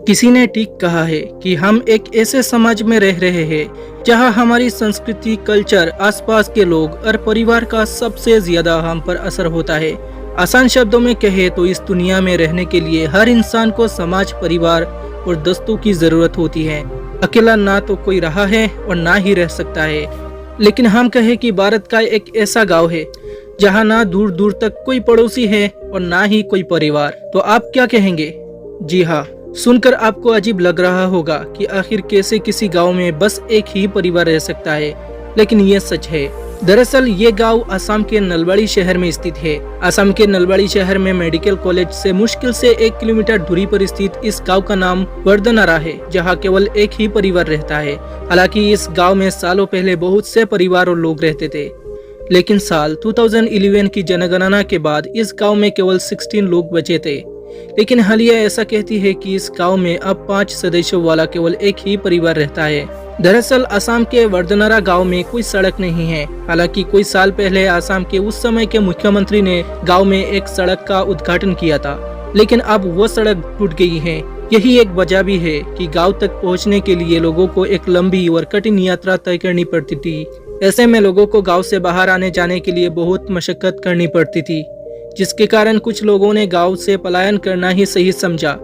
किसी ने ठीक कहा है कि हम एक ऐसे समाज में रह रहे हैं जहां हमारी संस्कृति, कल्चर, आसपास के लोग और परिवार का सबसे ज्यादा हम पर असर होता है। आसान शब्दों में कहे तो इस दुनिया में रहने के लिए हर इंसान को समाज, परिवार और दोस्तों की जरूरत होती है। अकेला ना तो कोई रहा है और ना ही रह सकता है। लेकिन हम कहें कि भारत का एक ऐसा गांव है जहां ना दूर दूर तक कोई पड़ोसी है और ना ही कोई परिवार, तो आप क्या कहेंगे? जी हाँ, सुनकर आपको अजीब लग रहा होगा कि आखिर कैसे किसी गांव में बस एक ही परिवार रह सकता है, लेकिन ये सच है। दरअसल ये गांव असम के नलबाड़ी शहर में स्थित है। असम के नलबाड़ी शहर में मेडिकल कॉलेज से मुश्किल से 1 किलोमीटर दूरी पर स्थित इस गांव का नाम वर्दनारा है, जहां केवल एक ही परिवार रहता है। हालांकि इस गांव में सालों पहले बहुत से परिवार और लोग रहते थे, लेकिन साल 2011 की जनगणना के बाद इस गांव में केवल 16 लोग बचे थे। लेकिन हालिया ऐसा कहती है कि इस गांव में अब 5 सदस्यों वाला केवल एक ही परिवार रहता है। दरअसल असम के वर्दनारा गांव में कोई सड़क नहीं है। हालांकि कुछ साल पहले असम के उस समय के मुख्यमंत्री ने गांव में एक सड़क का उद्घाटन किया था, लेकिन अब वो सड़क टूट गई है। यही एक वजह भी है कि गांव तक पहुंचने के लिए लोगों को एक लंबी और कठिन यात्रा तय करनी पड़ती थी। ऐसे में लोगों को गांव से बाहर आने जाने के लिए बहुत मशक्कत करनी पड़ती थी, जिसके कारण कुछ लोगों ने गांव से पलायन करना ही सही समझा।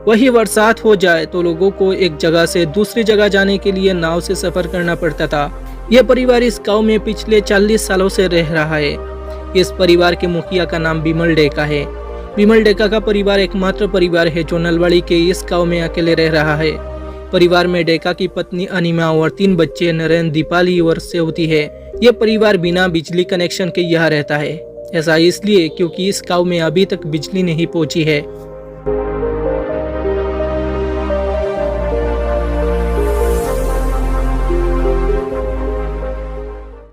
वही बरसात हो जाए तो लोगों को एक जगह से दूसरी जगह जाने के लिए नाव से सफर करना पड़ता था। यह परिवार इस गांव में पिछले 40 सालों से रह रहा है। इस परिवार के मुखिया का नाम बिमल डेका है। बिमल डेका का परिवार एकमात्र परिवार है जो नलबाड़ी के इस गाँव में अकेले रह रहा है। परिवार में डेका की पत्नी अनिमा और 3 बच्चे नरेंद्र, दीपाली और सेवती है। यह परिवार बिना बिजली कनेक्शन के यहाँ रहता है। ऐसा इसलिए क्योंकि इस गांव में अभी तक बिजली नहीं पहुंची है।